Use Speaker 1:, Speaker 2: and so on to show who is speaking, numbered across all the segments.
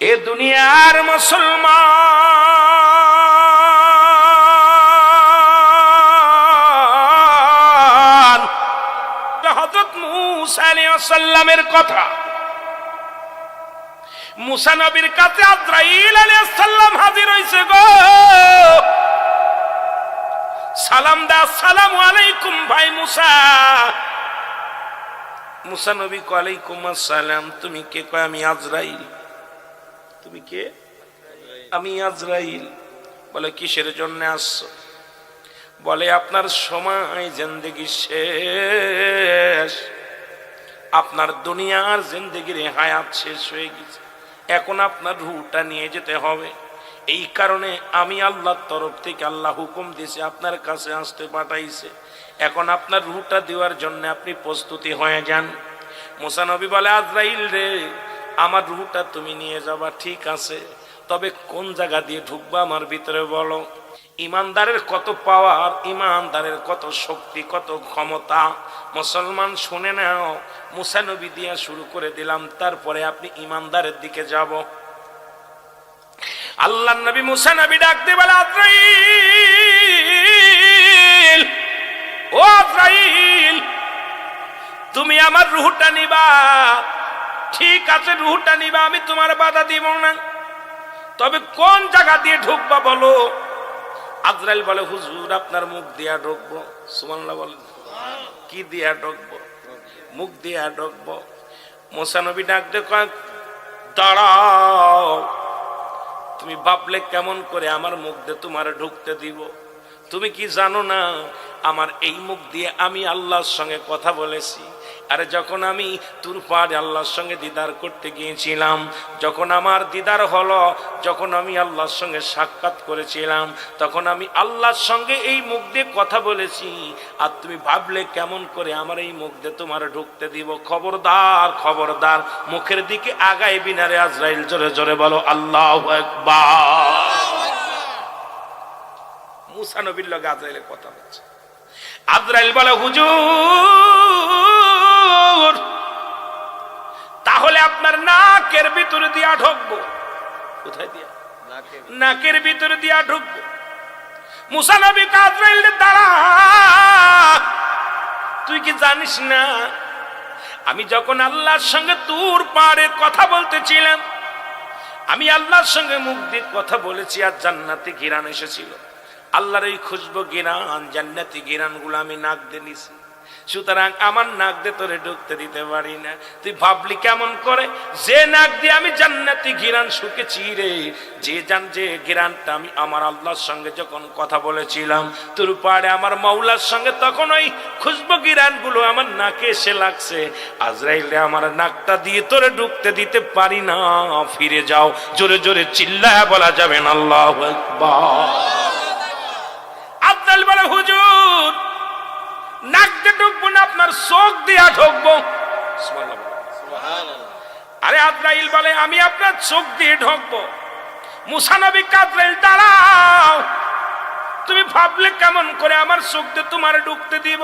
Speaker 1: এ দুনিয়ার মুসলমান, হযরত মূসা আলাইহিস সালামের কথা। মূসা নবীর কাছে আজরাইল আলাইহিস সালাম হাজির হইছে গো। সালাম দা, আসসালামু আলাইকুম ভাই মূসা। মূসা নবী কয় আলাইকুম আসসালাম। তুমি কে? কয় আমি আজরাইল। তুমি কে? আমি আজরাইল। বলে কিসের জন্য আসছো? বলে আপনার সময় জিন্দেগি শেষ, আপনার দুনিয়ার জিন্দেগির হায়াত শেষ হয়ে গেছে, এখন আপনার রূহটা নিয়ে যেতে হবে। এই কারণে আমি আল্লাহর তরফ থেকে আল্লাহ হুকুম দিয়েছে, আপনার কাছে আসতে পাঠাইছে। এখন আপনার রূহটা দেওয়ার জন্য আপনি প্রস্তুতি হয়ে যান। মূসা নবী বলে আজরাইল রে, আমার রূহটা তুমি নিয়ে যাবা ঠিক আছে, তবে কোন জায়গা দিয়ে ঢুকবা আমার ভিতরে বলো। ইমানদারের কত পাওয়ার, ইমানদারের কত শক্তি, কত ক্ষমতা মুসলমান শুনে নাও। মূসা নবী দিয়া শুরু করে দিলাম, তারপরে আপনি ইমানদারের দিকে যাব। আল্লাহর নবী মূসা নবী ডাক দিয়ে বলে আজরাইল, ও আজরাইল, তুমি আমার রূহটা নিবা ঠিক আছে, রূহটা নিবা, আমি তোমার বাধা দিব না, তবে কোন জায়গা দিয়ে ঢুকবা বলো। আজরাইল বলে হুজুর আপনার মুখ দিয়া ঢুকবো। সুবহানাল্লাহ বলেন। কি দিয়া ঢুকবো? মুখ দিয়া ঢুকবো। মূসা নবী ডাক দিয়ে কয় দাঁড়াও, তুমি ভাবলে কেমন করে আমার মুখ দিয়ে তোমার ঢুকতে দিব? তুমি কি জানো না আমার এই মুখ দিয়ে আমি আল্লাহর সঙ্গে কথা বলেছি। আরে যখন আমি তুর পাড়ে আল্লাহর সঙ্গে দিদার করতে গিয়েছিলাম, যখন আমার দিদার হলো, যখন আমি আল্লাহর সঙ্গে সাক্ষাৎ করেছিলাম, তখন আমি আল্লাহর সঙ্গে এই মুখ দিয়ে কথা বলেছি। আর তুমি ভাবলে কেমন করে আমার এই মুখ দিয়ে তোমার ঢুকতে দিব? খবরদার, খবরদার, মুখের দিকে আগাইবি না রে আজরাইল। জোরে জোরে বলো আল্লাহু আকবার। মূসা নবীর লগে আজরাইলের কথা হচ্ছে। আজরাইল বলে হুজুর, তাহলে আপনার নাকের ভিতরে দিয়া ঢুকবো। কোথায় দিয়া? নাকের ভিতরে দিয়া ঢুকবো। মূসা নবী আজরাইল দাঁড়া, তুই কি জানিস না আমি যখন আল্লাহর সঙ্গে তুর পাড়ে কথা বলতেছিলাম, আমি আল্লাহর সঙ্গে মুখ দিয়ে কথা বলেছি আর জান্নাতি ঘিরান এসেছিল। আল্লাহর এই খুশবু গিরান, জান্নাতি গিরান গুলো আমি নাক দিয়ে নিছি, সুতরাং আমার নাক দিয়ে তোরে ঢুকতে দিতে পারি না। তুই ভাবলি কেমন করে যে নাক দিয়ে আমি জান্নাতি গিরান শুকেছি রে, যে গিরানটা আমি আমার আল্লাহর সঙ্গে যখন কথা বলেছিলাম তোর পাড়ে আমার মাওলার সঙ্গে, তখন ওই খুশবু গিরান গুলো আমার নাকে এসে লাগছে। আজরাইল রে, আমার নাকটা দিয়ে তোরে ঢুকতে দিতে পারি না, ফিরে যাও। জোরে জোরে চিল্লায়া বলা যাবে না আল্লাহু আকবার। আজরাইল বলে হুজুর নাক দিয়ে ঢুকবো না, আপনার চোখ দিয়া ঢুকবো। আরে আজরাইল বলে আমি আপনার চোখ দিয়ে ঢুকবো। মূসা নবী আজরাইল দাঁড়াও, তুমি ভাবলে কেমন করে আমার চোখ দিয়ে তোমার ঢুকতে দিব?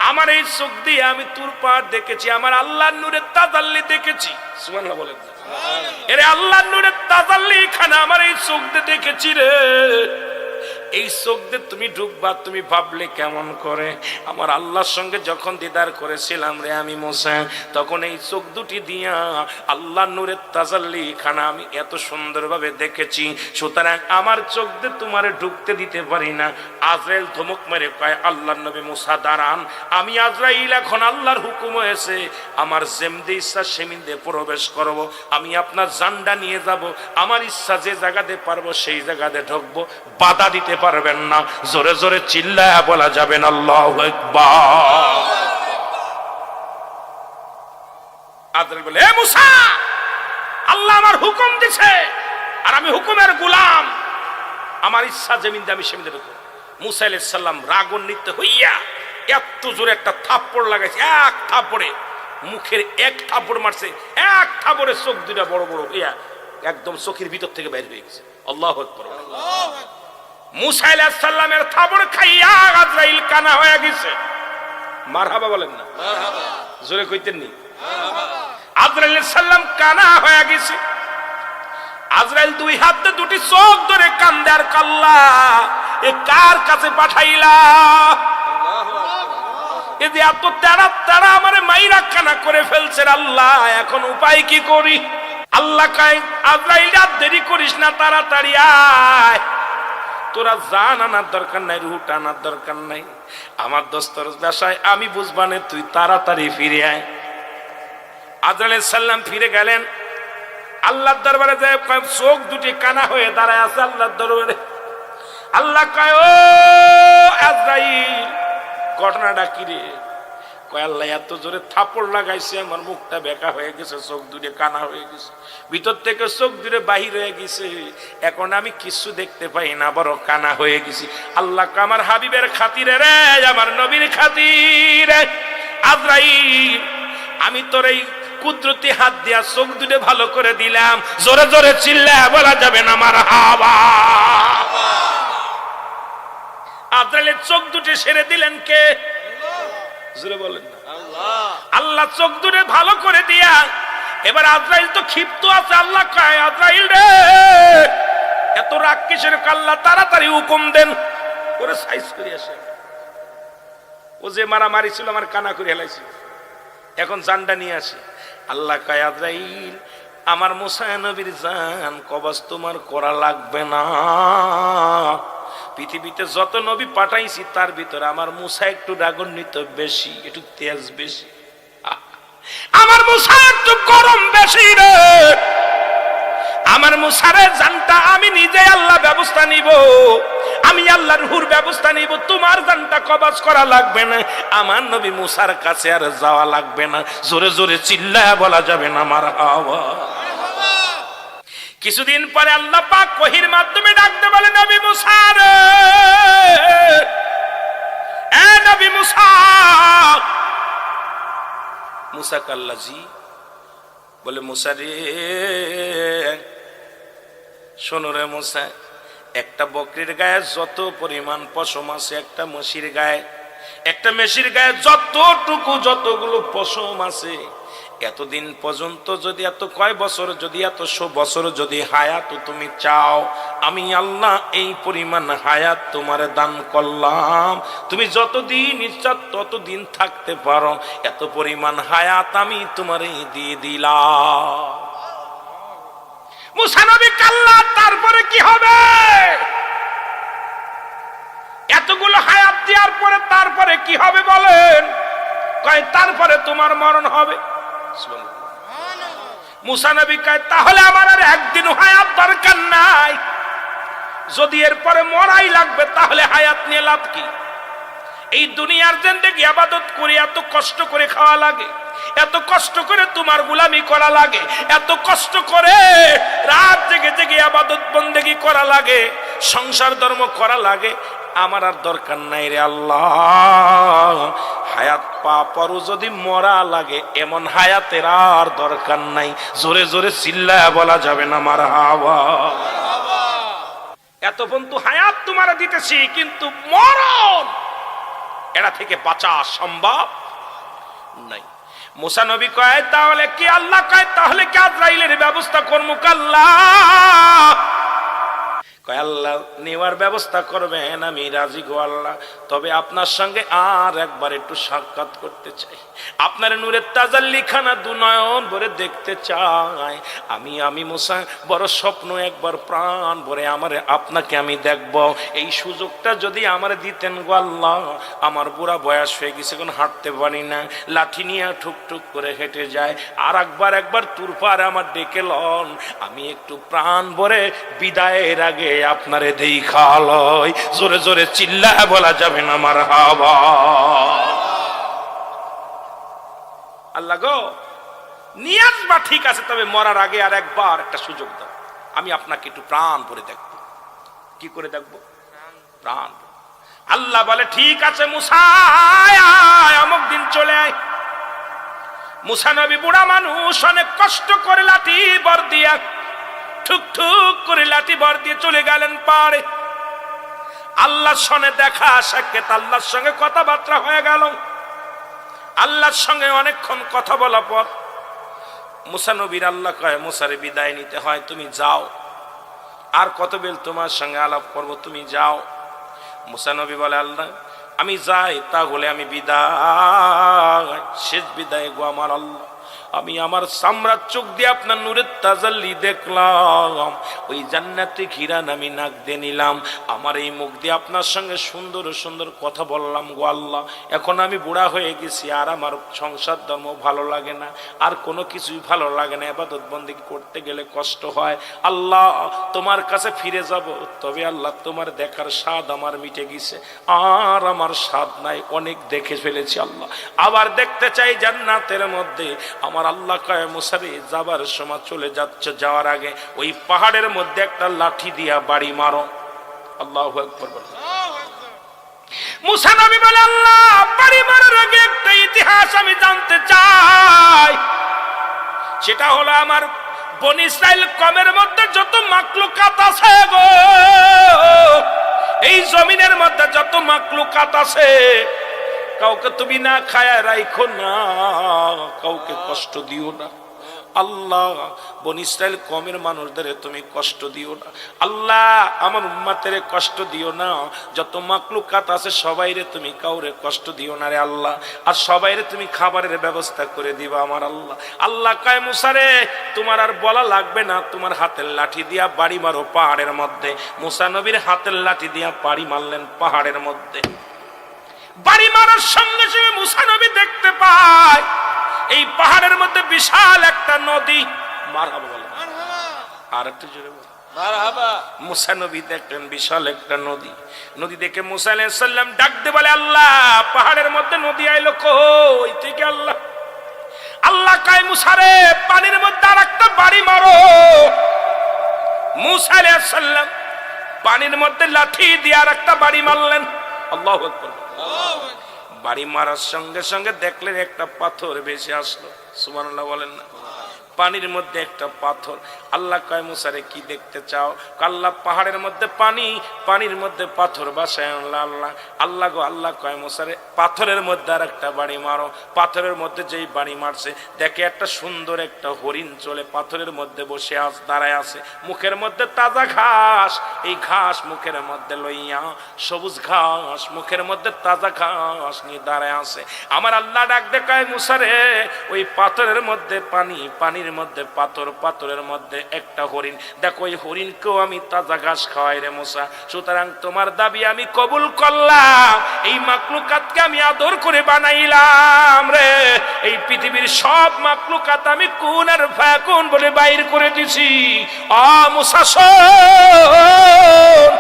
Speaker 1: আমার এই চোখ দিয়ে আমি তুর পাড় দেখেছি, আমার আল্লাহর নূরের তাজাল্লি দেখেছি। সুবহানাল্লাহ বলেন। এরে আল্লাহর নূরের তাজাল্লি এখানে আমার এই চোখ দিয়ে দেখেছি রে। এই চোখ দিয়ে তুমি ঢুকবা, তুমি ভাবলে কেমন করে? আমার আল্লাহর সঙ্গে যখন দিদার করেছিলাম রে আমি মূসা, তখন এই চোখ দুটি দিয়া আল্লাহর নূরের তাজাল্লি খানা আমি এত সুন্দরভাবে দেখেছি, সুতরাং আমার চোখ দিয়ে তোমার ঢুকতে দিতে পারি না। আজরাইল ধমক মেরে কয় আল্লাহর নবী মূসা দাঁড়ান, আমি আজরাইল এখন আল্লাহর হুকুম হয়েছে, আমার যেমনি ইচ্ছা সেমিন্দে প্রবেশ করব, আমি আপনার জানডা নিয়ে যাব, আমার ইচ্ছা যে জায়গাতে পারবো সেই জায়গাতে ঢুকবো, বাধা দিতে পারবেন না। জোরে জোরে চিল্লায়া বলা যাবে না আল্লাহু আকবার। আজরাইল বলে এ মূসা, আল্লাহ আমার হুকুম দিছে আর আমি হুকুমের গোলাম, আমার ইচ্ছা জমিনে আমি সেমিনে ঢুকবো। মূসা আলাইহিস সালাম রাগান্বিত হইয়া এত জোরে একটা থাপ্পড় লাগাইছে, এক থাপ্পড়ে মুখের এক থাপ্পড় মারছে, এক থাপ্পড়ে চোখ দুটা বড় বড় হইয়া একদম চোখের ভিতর থেকে বের হয়ে গেছে। আল্লাহু আকবার। মূসা আলাইহিস সালামের থাপড় খাইয়া আজরাইল কানা হয়ে গেছে। মারহাবা বলেন না? মারহাবা। জোরে কইতেন নি? মারহাবা। আজরাইল সালাম কানা হয়ে গেছে। আজরাইল দুই হাতে দুটি চোখ ধরে কান্দে আর কাল্লা, এ কার কাছে পাঠাইলা? এ যে এত তারা তারা আমারে মাইরা কানা করে ফেলছে আল্লাহ, এখন উপায় কি করি? আল্লাহ কয় আজরাইল আর দেরি করিস না, তাড়াতাড়ি আয়। তোরা জান আনার দরকার নাই, রুট আনার দরকার নাই, আমার দোস্তর বাসায় আমি বুঝবানে, তুই তাড়াতাড়ি ফিরে আয়। আজরাইল আলাইহিস সালাম ফিরে গেলেন আল্লাহর দরবারে, যায় চোখ দুটি কানা হয়ে দাঁড়ায় আছে আল্লাহর দরবারে। আল্লাহ কয় ও আজরাইল, ঘটনাটা কি রে? কয় আল্লাহ এত জোরে থাপড় লাগাইছে, আমার মুখটা বেঁকা হয়ে গেছে, চোখ দুটো কানা হয়ে গেছে, ভিতর থেকে চোখ দুটো বাহির হয়ে গেছে, এখন আমি কিছু দেখতে পাই না, বড় কানা হয়ে গেছি। আল্লাহ আমার হাবিবের খাতিরে রে, আমার নবীর খাতিরে আজরাইল, আমি তোর এই কুদরতি হাত দিয়া চোখ দুটো ভালো করে দিলাম। জোরে জোরে চিল্লায়া বলা যাবে না মারহাবা। আজরাইলের চোখ দুটো সেরে দিলেন কে? জোরে বলেন না। আল্লাহ চোখ দুটো ভালো করে দিয়া, এবার আজরাইল তো ক্ষিপ্ত আছে। আল্লাহ কয় আজরাইল রে, এত রাগ কিসের? আল্লাহ তাড়াতাড়ি হুকুম দেন, ওরে সাইজ করে আসে। ও যে মারামারি ছিল আমার কানা করে হেলাইছিল, এখন জানটা নিয়ে আসে। আল্লাহ কয় আজরাইল, আমার মুসা নবীর জান কবজ তোমার করা লাগবে না। পৃথিবীতে যত নবী পাঠাইছি তার ভিতরে আমার মুসা একটু রাগান্বিত বেশি, একটু তেজ বেশি, আমার মুসা একটু গরম বেশি রে। আমার মুসারের জানটা আমি নিজে আল্লাহ ব্যবস্থা নিব, আমি আল্লাহর রূহের ব্যবস্থা নিব, তোমার জানটা কবজ করা লাগবে না, আমার নবী মুসার কাছে আর যাওয়া লাগবে না। জোরে জোরে চিল্লায়া বলা যাবে না মারহাবা। কিছুদিন পরে আল্লাহ পাক ওহীর মাধ্যমে ডাকতে বলে নবী মুসা রে, এ নবী মুসা। মুসা কাল্লাজি বলে মুসা রে, শোনো রে মুসা, একটা বকরির গায়ে যত পরিমাণ পশম আছে, একটা মশির গায়ে, একটা মেশির গায়ে যতগুলো পশম আছে, এতদিন পর্যন্ত যদি এত কয় বছর, যদি এত 100 বছর যদি হায়াত তুমি চাও, আমি আল্লাহ এই পরিমাণ হায়াত তোমারে দান করলাম। তুমি যতদিন ইচ্ছা ততদিন থাকতে পারো, এত পরিমাণ হায়াত আমি তোমারে দিয়ে দিলাম। মুসা নবী কাল্লা, তারপরে কি হবে? এতগুলো হায়াত দেওয়ার পরে তারপরে কি হবে বলেন? কয় তারপরে তোমার মরণ হবে। মুসা নবী কয় তাহলে আমার আর একদিন হায়াত দরকার নাই, যদি এরপরে মরাই লাগবে তাহলে হায়াত নিয়ে লাভ কি? এই দুনিয়ার জিন্দেগি ইবাদত করে এত কষ্ট করে খাওয়া লাগে, এত কষ্ট করে তোমার গোলামি করা লাগে, এত কষ্ট করে রাত জেগে জেগে ইবাদত বন্দেগি করা লাগে, সংসার ধর্ম করা লাগে, আমার আর দরকার নাই রে আল্লাহ। হায়াত পরও যদি মরা লাগে, এমন হায়াতের আর দরকার নাই। জোরে জোরে চিল্লায়া বলা যাবে না মারহাবা। এত পর্যন্ত হায়াত তোমার দিতেছি, কিন্তু মরণ এরা থেকে বাঁচা সম্ভব নাই। মুসা নবী কয় তাহলে কি? আল্লাহ কয় তাহলে কি আজরাইলের ব্যবস্থা করবো? আল্লাহ কয় আল্লাহ নেওয়ার ব্যবস্থা করবেন, আমি রাজি গো আল্লাহ। তবে আপনার সঙ্গে আর একবার একটু সাক্ষাৎ করতে চাই, আপনার নূরের তাজাল্লিখানা দুনয়ন ভরে দেখতে চাই। আমি মুসা বড় স্বপ্ন, একবার প্রাণ ভরে আপনাকে আমি দেখব। এই সুযোগটা যদি আমার দিতেন গো আল্লাহ। আমার বুড়া বয়স হয়ে গেছে, এখন হাঁটতে পারি না, লাঠি নিয়ে ঠুকঠুক করে হেঁটে যায়। আর একবার তুরপার আমার ডেকে লন, আমি একটু প্রাণ ভরে বিদায়ের আগে আপনারে দেখা লয়। জোরে জোরে চিল্লায়া বলা যাবে না মারহাবা। আল্লাহ গো, নিয়ে আসবা ঠিক আছে, তবে মরার আগে আর একবার একটা সুযোগ দাও, আমি আপনাকে একটু প্রাণ ভরে দেখবো। কি করে দেখবো? প্রাণ। আল্লাহ বলে ঠিক আছে মুসা, অমুক দিন চলে আয়। মুসা নবী বুড়া মানুষ, অনেক কষ্ট করে লাঠি বর দিয়া, ঠুক ঠুক করে লাঠি বর দিয়ে চলে গেলেন পারে। আল্লাহর সঙ্গে দেখা সাক্ষাৎ, আল্লাহর সঙ্গে কথাবার্তা হয়ে গেল। আল্লাহর সঙ্গে অনেকক্ষণ কথা বলা পর মুসা নবীর আল্লাহ কয় মুসারে বিদায় নিতে হয়, তুমি যাও। আর কত বেল তোমার সঙ্গে আলাপ করব, তুমি যাও। মুসা নবী বলে আল্লাহ আমি যাই, তাহলে আমি বিদায়, শেষ বিদায় গো আমার আল্লাহ। আমি আমার সামরার চোখ দিয়ে আপনার নূরের তাজাল্লি দেখলাম, ওই জান্নাতে ঘিরান আমি নাক দিয়ে নিলাম, আমার এই মুখ দিয়ে আপনার সঙ্গে সুন্দর সুন্দর কথা বললাম গো আল্লাহ। এখন আমি বুড়া হয়ে গেছি, আর আমার সংসার ধর্ম ভালো লাগে না, আর কোনো কিছুই ভালো লাগে না, ইবাদত বন্দেগী করতে গেলে কষ্ট হয়। আল্লাহ তোমার কাছে ফিরে যাব, তবে আল্লাহ তোমার দেখার স্বাদ আমার মিটে গেছে, আর আমার স্বাদ নাই, অনেক দেখে ফেলেছি আল্লাহ, আবার দেখতে চাই জান্নাতের মধ্যে। আমার আল্লাহ কয় মুসা রে, যাবার সময় চলে যাচ্ছে, যাওয়ার আগে ওই পাহাড়ের মধ্যে একটা লাঠি দিয়া বাড়ি মারো। আল্লাহু আকবার বলো। মুসা নবী বলে আল্লাহ বাড়ি মারার আগে একটা ইতিহাস আমি জানতে চাই, সেটা হলো আমার বনি ইসরাইল কমের মধ্যে যত মাকলুকাত আছে গো, এই জমিনের মধ্যে যত মাকলুকাত আছে, কাউকে তুমি না খায়া রাখো না, কাউকে কষ্ট দিও না আল্লাহ। বনি ইসরাইল কমের মানুষদের তুমি কষ্ট দিও না আল্লাহ, আমার উম্মতের কষ্ট দিও না, যত মাকলুকাত আছে সবাইরে তুমি কাউরে কষ্ট দিও না রে আল্লাহ, আর সবাইরে তুমি খাবারের ব্যবস্থা করে দিবা আমার আল্লাহ। আল্লাহ কয় মুসা রে, তোমার আর বলা লাগবে না, তোমার হাতের লাঠি দিয়া বাড়ি মারো পাহাড়ের মধ্যে। মুসা নবীর হাতের লাঠি দিয়া বাড়ি মারলেন পাহাড়ের মধ্যে। বাড়ি মারার সঙ্গে সঙ্গে মুসা নবী দেখতে পায় এই পাহাড়ের মধ্যে বিশাল একটা নদী। মারহাবা বলে, আর একটু জোরে বলে মারহাবা। মুসা নবী দেখলেন বিশাল একটা নদী। নদী দেখে মুসা আলাইহিস সালাম ডাক দিয়ে বলে আল্লাহ পাহাড়ের মধ্যে নদী আইলো কই থেকে? আল্লাহ আল্লাহ কয় মুসা রে, পানির মধ্যে আরেকটা বাড়ি মারো। মুসা আলাইহিস সালাম পানির মধ্যে লাঠি দিয়ে আরেকটা বাড়ি মারলেন। আল্লাহু আকবার। বাড়ি মারার সঙ্গে সঙ্গে দেখলেন একটা পাথর ভেসে আসলো। সুবহানাল্লাহ বলেন না? পানির মধ্যে একটা পাথর। আল্লাহ কয় মুসা রে কি দেখতে চাও? আল্লাহ পাহাড়ের মধ্যে পানি, পানির মধ্যে পাথর বাসায় আনলা। আল্লাহ আল্লাহ গো আল্লাহ কয় মুসা রে, পাথরের মধ্যে আর একটা বাড়ি মারো। পাথরের মধ্যে যেই বাড়ি মারছে দেখে একটা সুন্দর একটা হরিণ চলে পাথরের মধ্যে বসে দাঁড়ায় আছে, মুখের মধ্যে তাজা ঘাস। এই ঘাস মুখের মধ্যে লইয়া, সবুজ ঘাস মুখের মধ্যে তাজা ঘাস নিয়ে দাঁড়ায় আছে। আমার আল্লাহ ডাক দেখায় মুসা রে, ওই পাথরের মধ্যে পানি, পানির মধ্যে পাথর, পাথরের মধ্যে একটা হরিণ। দেখো ওই হরিণকেও আমি তাজা ঘাস খাওয়াই রে মুসা। সুতরাং তোমার দাবি আমি কবুল করলাম, এই মাকলুকাতকে আমি আদর করে বানাইলাম রে। এই পৃথিবীর সব মাকলুকাত আমি কুন আর ফাকুন বলে বাইর করে দিছি। মুসা শোন,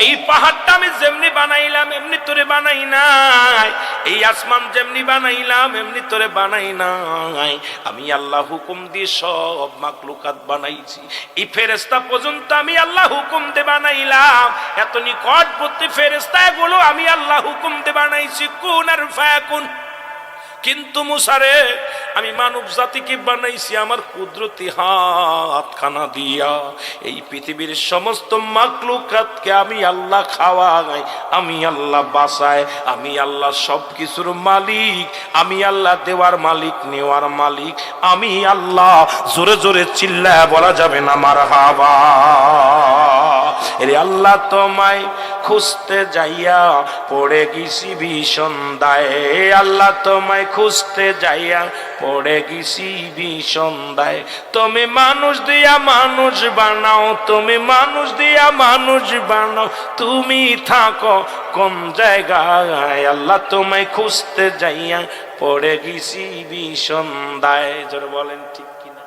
Speaker 1: এই পাহাড়টা আমি যেমনি বানাইলাম এমনি তোরে বানাই নাই, এই আসমান যেমনি বানাইলাম এমনি তোরে বানাই নাই। আমি আল্লাহ হুকুম দিয়ে সব মাকলুকাত বানাইছি। এই ফেরেশতা পর্যন্ত আমি আল্লাহ হুকুম দিয়ে বানাইলাম। এত নিকটবর্তী ফেরেশতা গুলো আমি আল্লাহ হুকুম দিয়ে বানাইছি, কুন আর ফায়াকুন। কিন্তু মুসা রে, আমি মানব জাতিকে বানাইছি আমার কুদরতি হাতখানা দিয়া। এই পৃথিবীর সমস্ত মাকলুকাতকে আমি আল্লাহ খাওয়াই, আমি আল্লাহ বাঁচাই, আমি আল্লাহ সব কিছুর মালিক, আমি আল্লাহ দেওয়ার মালিক, নেওয়ার মালিক আমি আল্লাহ। জোরে জোরে চিল্লায় বলা যাবে না মারহাবা। এরে আল্লাহ তোমায় খুঁজতে যাইয়া পড়ে গেছি ভীষণ দায়ে, আল্লাহ তোমায় খুঁজতে যাইয়া পড়ে গেছি ভীষণ দায়ে। তুমি মানুষ দিয়া মানুষ বানাও, তুমি মানুষ দিয়া মানুষ বানাও, তুমি থাকো কোন জায়গায়? আল্লাহ তোমায় খুঁজতে যাইয়া পড়ে গেছি ভীষণ দায়ে। জোরে বলেন ঠিক কিনা?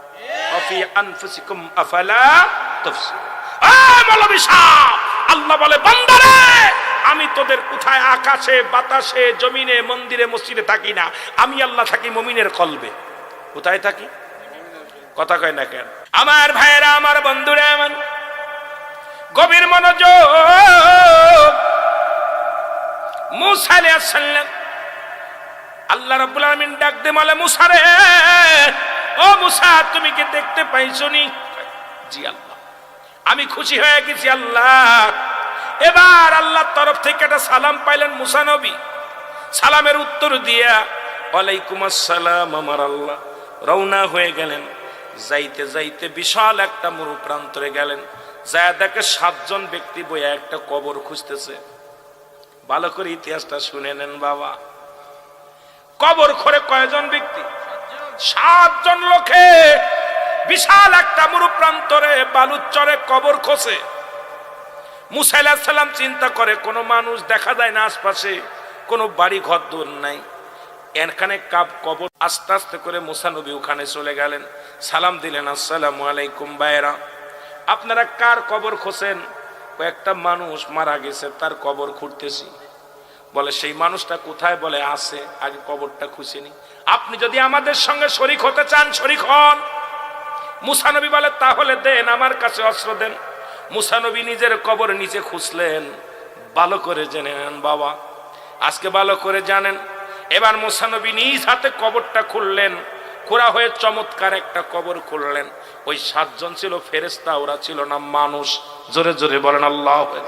Speaker 1: অফি আনফুসিকুম আফালা তুবসিরুন। আল্লাহ বলে বান্দারে, আমি তোদের কোথায় আকাশে বাতাসে জমিনে মন্দিরে মসজিদে থাকি না, আমি আল্লাহ থাকি মুমিনের কলবে। কোথায় থাকি? কথা কয় না কেন? আমার ভাইয়েরা, আমার বন্ধুরা, আমার গভীর মনোযোগ। মুসা আলাইহিস সালাম আল্লাহ রাব্বুল আলামিন ডাক দে বলে মুসা রে, ও মুসা তুমি কি দেখতে পাইছো নি? জি আল্লাহ, আমি খুশি হয়ে গেছি আল্লাহ। এবার আল্লাহর তরফ থেকে একটা সালাম পাইলেন মুসা নবী। সালামের উত্তর দিয়া ওয়ালাইকুম আসসালাম আমার আল্লাহ রওনা হয়ে গেলেন। যাইতে যাইতে বিশাল একটা মরু প্রান্তরে গেলেন, যায় দেখে 7 জন ব্যক্তি বইয়া একটা কবর খুঁজতেছে। ভালো করে ইতিহাসটা শুনে নেন বাবা। কবর খোঁড়ে কয়জন ব্যক্তি? 7 জন লোকে বিশাল একটা মরু প্রান্তরে বালুর চরে কবর খোঁজে। মুসা আলাইহিস সালাম চিন্তা করে কোনো মানুষ দেখা যায় না আশপাশে, কোনো বাড়ি ঘর দূর নাই, এখানে কবর। আস্তে আস্তে করে মুসা নবী ওখানে চলে গেলেন, সালাম দিলেন, আসসালামু আলাইকুম ভাইরা, আপনারা কার কবর খোঁজেন? কয়েকটা মানুষ মারা গেছে, তার কবর খুঁড়তেছি। বলে সেই মানুষটা কোথায়? বলে আছে, আগে কবরটা খুঁজেনি। আপনি যদি আমাদের সঙ্গে শরীক হতে চান শরীক হন। মুসা নবী বলে তাহলে দেন, আমার কাছে অস্ত্র দেন। মুসা নবী নিজের কবর নিচে খুঁজলেন। ভালো করে জেনে নেন বাবা, আজকে ভালো করে জানেন। এবার মুসা নবী নিজ হাতে কবরটা খুললেন, খোঁড়া হয়ে চমৎকার একটা কবর খুললেন। ওই 7 জন ছিল ফেরেশতা, ওরা ছিল না মানুষ। জোরে জোরে বলেন আল্লাহু আকবার।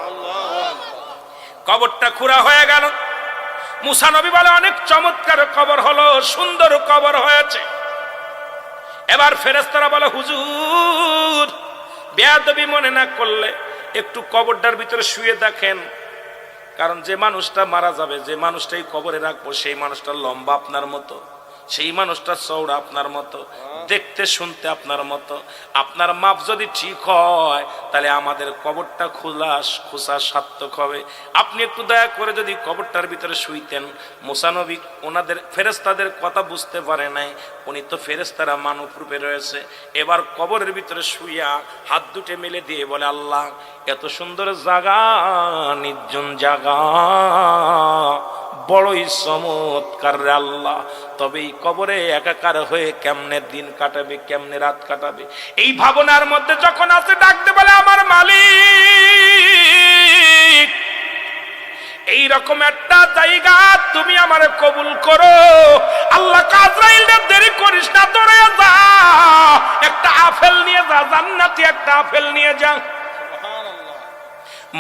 Speaker 1: কবরটা খোঁড়া হয়ে গেল। মুসা নবী বলে অনেক চমৎকার কবর হলো, সুন্দর কবর হয়েছে। এবার ফেরেশতারা বলে হুজুর বেয়াদবি মনে না করলে একটু কবরটার ভিতরে শুয়ে দেখেন, কারণ যে মানুষটা মারা যাবে, যে মানুষটাই কবরে রাখবো, সেই মানুষটা লম্বা আপনার মতো, সেই মানুষটা চওড়া আপনার মতো, দেখতে শুনতে আপনার মতো। আপনার মাপ যদি ঠিক হয় তাহলে আমাদের কবরটা খোঁজা সার্থক হবে। আপনি একটু দয়া করে যদি কবরটার ভিতরে শুইতেন। মুসা নবী ওনাদের ফেরেশতাদের কথা বুঝতে পারে নাই, উনি তো ফেরেশতারা মানব রূপে রয়েছে। এবার কবরের ভিতরে শুইয়া হাত দুটে মেলে দিয়ে বলে, আল্লাহ এত সুন্দর জায়গা, নির্জন জায়গা, বড়ই চমৎকার রে আল্লাহ। তবে এই কবরে একাকার হয়ে কেমনে দিন কাটাবে, কেমনে রাত কাটাবে, এই ভাবনার মধ্যে যখন আছে ডাকতে বলে, আমার মালিক এইরকম একটা জায়গা তুমি আমার কবুল করো। আল্লাহ আজরাইল দেরি করিস না, দৌড়ে যা, একটা আপেল নিয়ে যা, জান্নাতি একটা আপেল নিয়ে যা।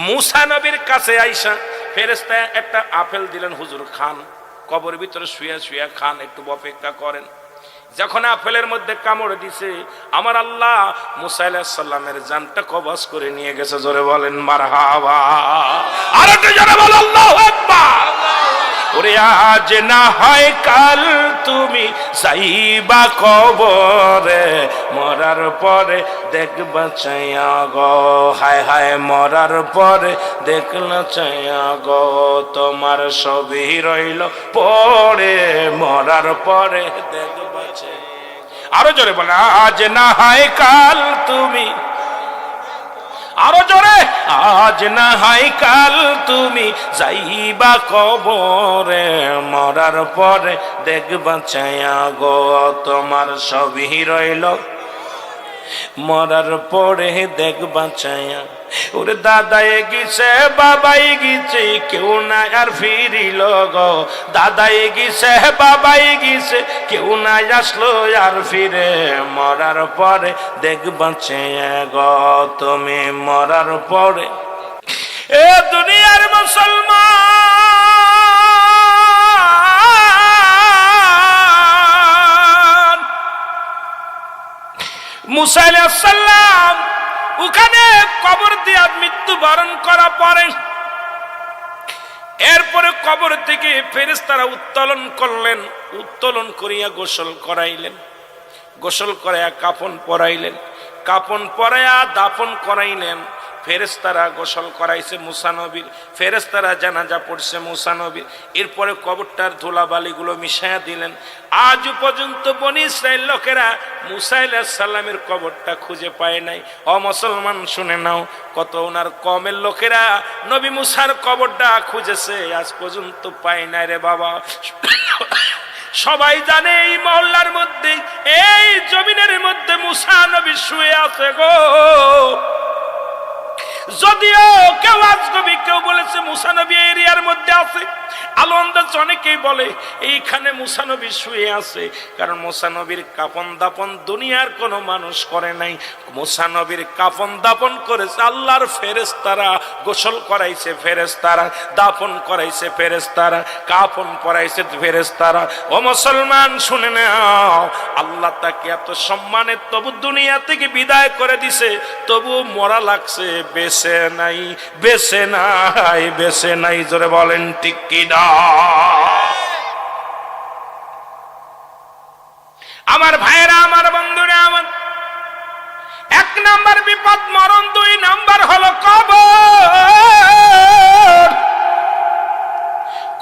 Speaker 1: মুসা নবীর কাছে আইসা ফেরেশতা একটা আপেল দিলেন, হুজুর খান, কবর ভিতরে শুয়ে শুয়ে খান, একটু অপেক্ষা করেন। যখন আপেলের মধ্যে কামড় দিছে, আমার আল্লাহ মুসা আলাইহিস সালামের জানটা কবজ করে নিয়ে গেছে। জোরে বলেন মারহাবা। আর একটু জোরে বল আল্লাহু আকবার। ওরে আজ না হয় কাল তুমি যাইবা কবরে, মরার পরে দেখবা চাইয়া গো, হায় হায় মরার পরে দেখলা চাইয়া গো, তোমার সবই রইল পরে, মরার পরে দেখবা চাইয়া। আরো জোরে বলে, আজ না হয় কাল তুমি, আরো জোরে, আজ না হয় কাল তুমি যাইবা কবরে, মরার পরে দেখবা চাইয়া গো, তোমার সবই রইল, মরার পরে দেখবা চাইয়া। ওরে দাদাই গেছে বাবাই গেছে, কেউ না আর ফিরিল গো, দাদাই গেছে বাবাই গেছে, কেউ না আসলো আর ফিরে, মরার পরে দেখবা চাইয়া গো, তুমি মরার পরে। এ দুনিয়ার মুসলমান, মুসা আলাইহিস সালাম ওখানে কবর দিয়া মৃত্যুবরণ করা পরে, এরপরে কবর থেকে ফেরেশতারা উত্তোলন করলেন, উত্তোলন করিয়া গোসল করাইলেন, গোসল করাইয়া কাফন পরাইলেন, কাফন পরাইয়া দাফন করাইলেন। ফেরেশতারা গোসল করাইছে মুসা নবীর, ফেরেশতারা জানাজা পড়ছে মুসা নবীর। এরপরে কবরটার ধুলাবালিগুলো মিশাইয়া দিলেন। আজ পর্যন্ত বনি ইসরাইল লোকেরা মুসা আলাইহিস সালামের কবরটা খুঁজে পায় নাই। ও মুসলমান শুনে নাও, কত ওনার কমের লোকেরা নবী মুসার কবরটা খুঁজেছে, আজ পর্যন্ত পায় নাই রে বাবা। সবাই জানে এই মহল্লার মধ্যে, এই জমিনের মধ্যে মুসা নবী শুয়ে আছে গো। যদিও কেউ আজনবী, কেউ বলেছে মুসা নবী এরিয়ার মধ্যে আছে। আলন্দাজ অনেকেই বলে এইখানে মুসা নবী শুয়ে আছে, কারণ মুসা নবীর কাফন দাপন দুনিয়ার কোনো মানুষ করে নাই। মুসা নবীর কাফন দাপন করেছে আল্লাহর ফেরেশতারা, গোসল করাইছে ফেরেশতারা, দাফন করাইছে ফেরেশতারা, কাফন পরাইছে ফেরেশতারা। ও মুসলমান শুনে নাও, আল্লাহ তাকে এত সম্মানের তবু দুনিয়া থেকে বিদায় করে দিছে, তবু মরা লাগছে, বেঁচে নাই, বেঁচে নাই, বেঁচে নাই। জোরে বলেন ঠিক কি না? আমার ভাইয়েরা, আমার বন্ধুরা, আমার এক নাম্বার বিপদ মরণ, দুই নাম্বার হলো কবর।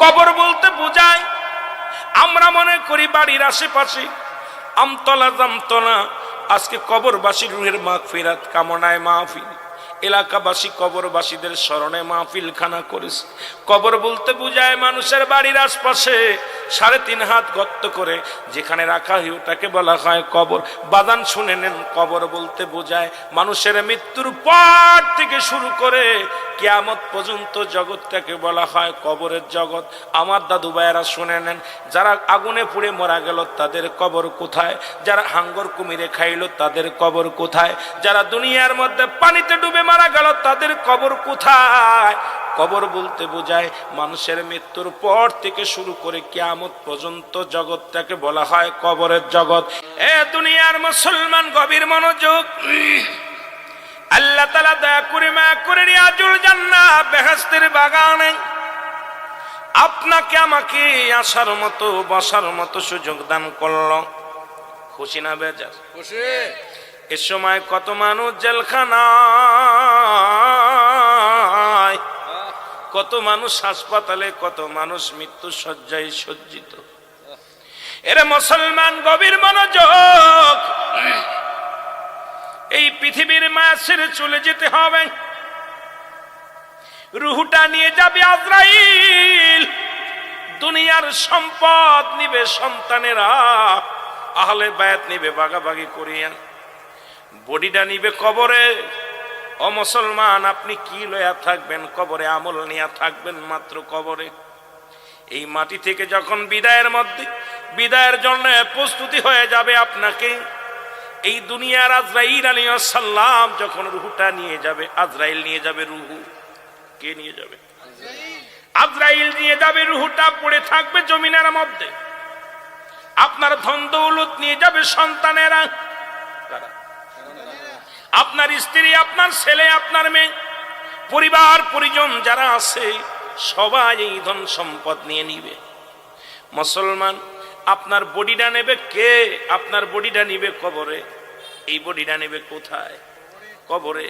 Speaker 1: কবর বলতে বোঝায়, আমরা মনে করি বাড়ির আশেপাশে আমতলা জামতলা, আজকে কবরবাসীর রুহের মাগফিরাত কামনায় মাহফিল, এলাকাবাসী কবরবাসীদের স্মরণে মাহফিল খানা করেছে। কবর বলতে বোঝায় মানুষের বাড়ির আশপাশে 3.5 হাত গর্ত করে যেখানে রাখা হয় ওটাকে বলা হয় কবর। বাদান শুনে নেন, কবর বলতে বোঝায় মানুষের মৃত্যুর পর থেকে শুরু করে কিয়ামত পর্যন্ত জগৎটাকে বলা হয় কবরের জগৎ। আমার দাদু ভাইয়েরা শুনে নেন, যারা আগুনে পুড়ে মারা গেল তাদের কবর কোথায়? যারা হাঙ্গর কুমিরে খাইলো তাদের কবর কোথায়? যারা দুনিয়ার মধ্যে পানিতে ডুবে মারা গেল তাদের কবর কোথায়? কবর বলতে বোঝায় মানুষের মৃত্যুর পর থেকে শুরু করে কিয়ামত পর্যন্ত জগৎটাকে বলা হয় কবরের জগৎ। এ দুনিয়ার মুসলমান, গভীর মনোযোগ। আল্লাহ তাআলা দয়া করে মায়া করে রিয়াজুল জান্নাহ বেহেশতের বাগানে আপনাকে আমাকে আসার মতো বসার মতো সুযোগ দান করলো। খুশি না বেজার? খুশি। এ সময় কত মানুষ জেলখানায়, কত মানুষ হাসপাতালে, কত মানুষ মৃত্যু শয্যায় সজ্জিত। এরে মুসলমান, গভীর মনোযোগ। এই পৃথিবীর মায়া ছেড়ে চলে যেতে হবে। রুহটা নিয়ে যাবে আজরাইল। দুনিয়ার সম্পদ নিবে সন্তানেরা, আহলে বায়াত নিবে ভাগাভাগি করিয়া, বডিটা নিবে কবরে। ও মুসলমান, আপনি কি লয়া থাকবেন? কবরে আমল নিয়া থাকবেন মাত্র কবরে। এই মাটি থেকে যখন বিদায়ের জন্য প্রস্তুতি হয়ে যাবে আপনাকে, এই দুনিয়ার আজরাইল আলাইহিস সালাম যখন রুহটা নিয়ে যাবে, আজরাইল নিয়ে যাবে রুহু। কে নিয়ে যাবে? আজরাইল নিয়ে যাবে। রুহটা পড়ে থাকবে জমিনের মধ্যে। আপনার ধন দৌলত নিয়ে যাবে সন্তানেরা, আপনার স্ত্রী, আপনার ছেলে, আপনার মেয়ে, পরিবার পরিজন যারা আছে সবাই এই ধন সম্পদ নিয়ে নিবে। মুসলমান, আপনার বডিটা নেবে কে? আপনার বডিটা নিবে কবরে। এই বডিটা নেবে কোথায়? কবরে।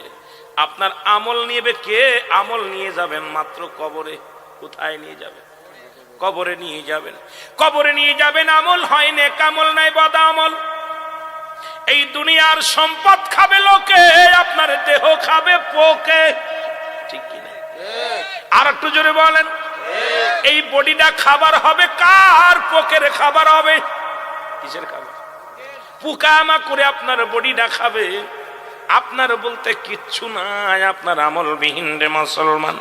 Speaker 1: আপনার আমল নিবে কে? আমল নিয়ে যাবেন মাত্র কবরে। কোথায় নিয়ে যাবেন? কবরে নিয়ে যাবেন। কবরে নিয়ে যাবেন। আমল হয় নেক আমল নাই বদ আমল। এই দুনিয়ার সম্পদ খাবে লোকে, আপনার দেহ খাবে পোকে। ঠিক কিনা? আর একটু জোরে বলেন। এই বডিটা খাবার হবে কার? পোকের খাবার হবে। কিসের খাবার? পোকামা করে আপনার বডিটা খাবে। আপনার বলতে কিচ্ছু নাই, আপনার আমলবিহীন রে মুসলমান।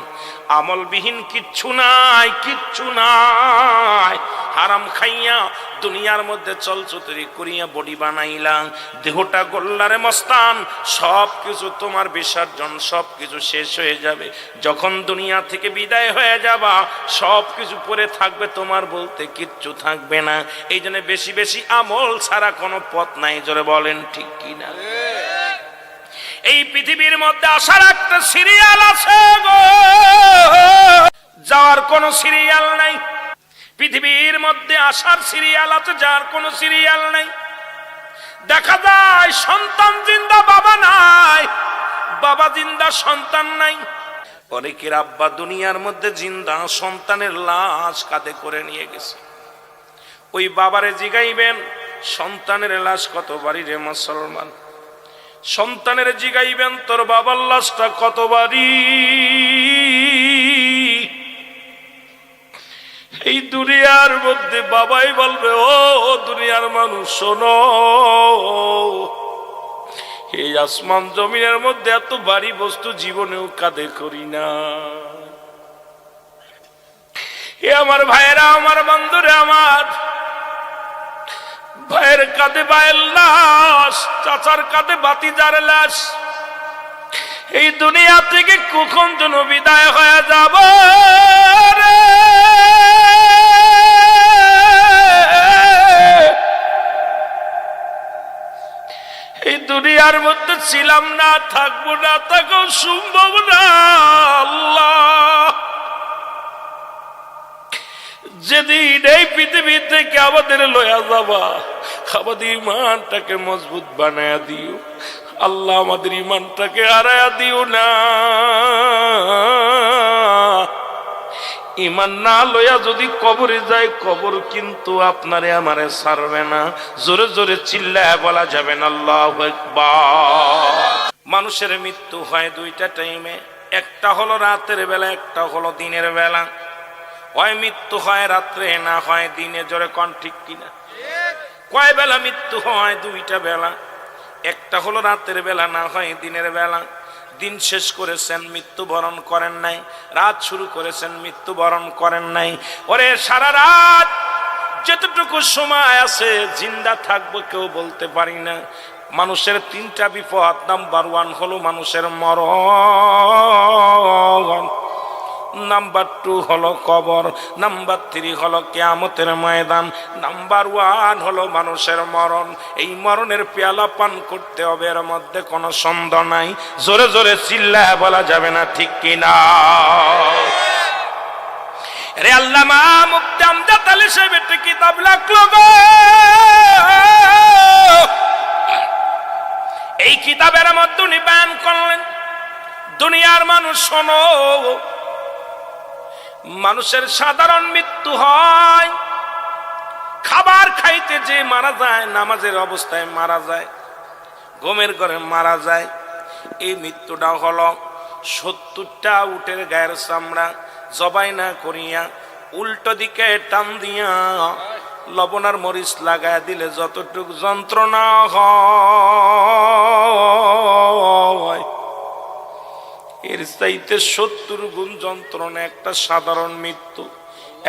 Speaker 1: আমলবিহীন কিচ্ছু নাই, কিচ্ছু নাই। হারাম খাইয়া দুনিয়ার মধ্যে চলচতুরি করিয়া বডি বানাইলাম, দেহটা গোল্লারে মস্তান। সব কিছু তোমার বিসর্জন, সব কিছু শেষ হয়ে যাবে। যখন দুনিয়া থেকে বিদায় হয়ে যাবা, সব কিছু পড়ে থাকবে, তোমার বলতে কিচ্ছু থাকবে না। এই জন্য বেশি বেশি আমল ছাড়া কোনো পথ নাই। জোরে বলেন ঠিক কিনা? এই পৃথিবীর মধ্যে আসার একটা সিরিয়াল আছে গো, যাওয়ার কোনো সিরিয়াল নাই। পৃথিবীর মধ্যে আসার সিরিয়াল আছে, যার কোনো সিরিয়াল নাই। দেখা যায় সন্তান জিন্দা, বাবা নাই, বাবা জিন্দা, সন্তান নাই। অনেকের আব্বা দুনিয়ার মধ্যে জিন্দা, সন্তানের লাশ কাঁধে করে নিয়ে গেছে। ওই বাবারে জিগাইবেন সন্তানের লাশ কত বাড়ি রে মুসলমান? সন্তানের জিগাইবেন তোর বাবার লাশটা কত বাড়ি? এই দুনিয়ার মধ্যে বাবাই বলবে, ও দুনিয়ার মানুষ শোনো, এই আসমান জমিনের মধ্যে এত ভারী বস্তু জীবনেও কাঁধে করি না। এ আমার ভাইয়েরা, আমার বন্ধুরে, আমার ভাইয়ের কাঁধে ভাইয়ের লাশ, চাচার কাঁধে ভাতিজার লাশ। এই দুনিয়া থেকে কখন যেন বিদায় হয়ে যাব রে। এই দুনিয়ার মধ্যে ছিলাম না, থাকবো না, থাকো সম্ভব না। আল্লাহ, যেদিন এই পৃথিবী থেকে আমাদের লয়া যাবা, আমাদের ইমানটাকে মজবুত বানায়া দিও আল্লাহ, আমাদের ইমানটাকে হারায়া দিও না। ইমান না লয়া যদি কবরে যায়, কবর কিন্তু আপনারে আমারে ছাড়বে না। জোরে জোরে চিল্লায় বলা যাবে না আল্লাহু আকবার। মানুষের মৃত্যু হয় দুইটা টাইমে, একটা হলো রাতের বেলা, একটা হলো দিনের বেলা। হয় মৃত্যু হয় রাত্রে, না হয় দিনে। জোরে কোন ঠিক কিনা? কয় বেলা মৃত্যু হয়? দুইটা বেলা। একটা হলো রাতের বেলা, না হয় দিনের বেলা। দিন শেষ করেছেন, মৃত্যুবরণ করেন নাই। রাত শুরু করেছেন, মৃত্যুবরণ করেন নাই। ওরে সারা রাত যতটুকু সময় আছে জিন্দা থাকবো কেউ বলতে পারি না। মানুষের তিনটা বিপদ। নাম্বার 1 হলো মানুষের মরণ, নাম্বার 2 হলো কবর, নাম্বার 3 হলো কিয়ামতের ময়দান, নাম্বার 1 হলো মানুষের মরণ। এই মরণের পেয়ালা পান করতে হবে, এর মধ্যে কোনো সন্দেহ নাই। জোরে জোরে চিল্লায় বলা যাবে না ঠিক কিনা? রে আল্লামা মুফতি আমজাদ আলী সাহেব একটা কিতাব লিখলো গো। এই কিতাবের মধ্যে উনি বয়ান করলেন, দুনিয়ার মানুষ শোনো, মানুষের সাধারণ মৃত্যু হয়। খাবার খাইতে যে মারা যায়, নামাজের অবস্থায় মারা যায়, ঘুমের ঘরে মারা যায়। এই মৃত্যুটা হলো 70টা উটের গায়ের চামড়া জবাই না করিয়া উল্টো দিকে টান দিয়া লবণার মরিচ লাগায় দিলে যতটুকু যন্ত্রণা হয়, এর চাইতে 70 গুণ যন্ত্রণা একটা সাধারণ মৃত্যু।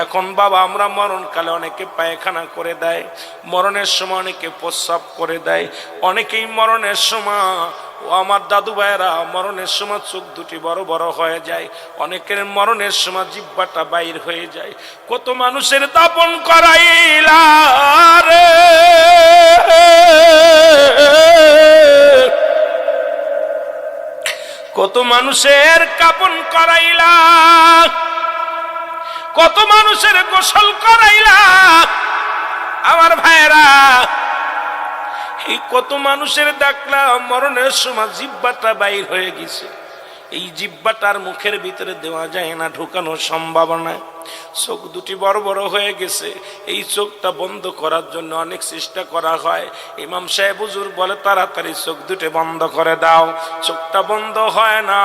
Speaker 1: এখন বাবা, আমরা মরণকালে অনেকে পায়খানা করে দেয়, মরণের সময় অনেকে প্রস্রাব করে দেয়, অনেকেই মরণের সময়, ও আমার দাদু ভাইয়েরা, মরণের সময় চোখ দুটি বড় বড় হয়ে যায়, অনেকের মরণের সময় জিহ্বাটা বাইর হয়ে যায়। কত মানুষের দাপন করাইলা রে, কত মানুষের কাপন করাইলা, কত মানুষের গোসল করাইলা আমার ভাইরা। এই কত মানুষের দেখলাম মরণের সময় জিহ্বাটা বাইর হয়ে গেছে। এই জিহ্বাটার মুখের ভিতরে দেওয়া যায় না, ঢুকানো সম্ভব না। চোখ দুটি বড় বড় হয়ে গেছে, এই চোখটা বন্ধ করার জন্য অনেক চেষ্টা করা হয়। ইমাম সাহেব হুজুর বলে, তাড়াতাড়ি চোখ দুটি বন্ধ করে দাও। চোখটা বন্ধ হয় না।